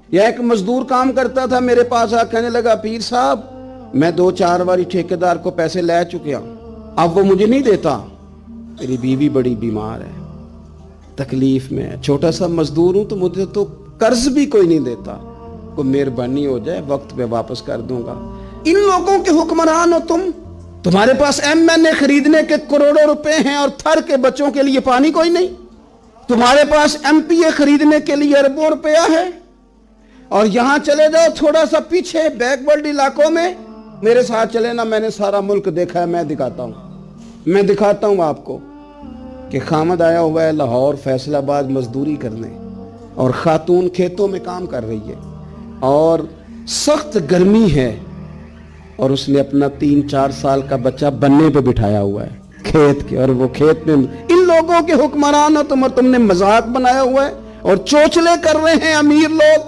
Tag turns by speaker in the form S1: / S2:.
S1: یا ایک مزدور کام کرتا تھا میرے پاس آ کہنے لگا پیر صاحب میں 2-4 باری ٹھیکیدار کو پیسے لے چکیا، اب وہ مجھے نہیں دیتا، میری بیوی بڑی بیمار ہے، تکلیف میں ہے، چھوٹا سا مزدور ہوں تو مجھے تو قرض بھی کوئی نہیں دیتا، کوئی مہربانی ہو جائے وقت پہ واپس کر دوں گا۔ ان لوگوں کے حکمران ہو تم، تمہارے پاس MNA خریدنے کے کروڑوں روپے ہیں اور تھر کے بچوں کے لیے پانی کوئی نہیں، تمہارے پاس MPA خریدنے کے لیے اربوں روپیہ ہے، اور یہاں چلے جاؤ تھوڑا سا پیچھے بیک ورڈ علاقوں میں، میرے ساتھ چلے نا، میں نے سارا ملک دیکھا ہے، میں دکھاتا ہوں آپ کو کہ خامد آیا ہوا ہے لاہور فیصل آباد مزدوری کرنے، اور خاتون کھیتوں میں کام کر رہی ہے اور سخت گرمی ہے، اور اس نے اپنا 3-4 سال کا بچہ بننے پہ بٹھایا ہوا ہے کھیت کے، اور وہ کھیت میں ان لوگوں کے حکمران ہو تم، اور تم نے مذاق بنایا ہوا ہے اور چوچلے کر رہے ہیں امیر لوگ۔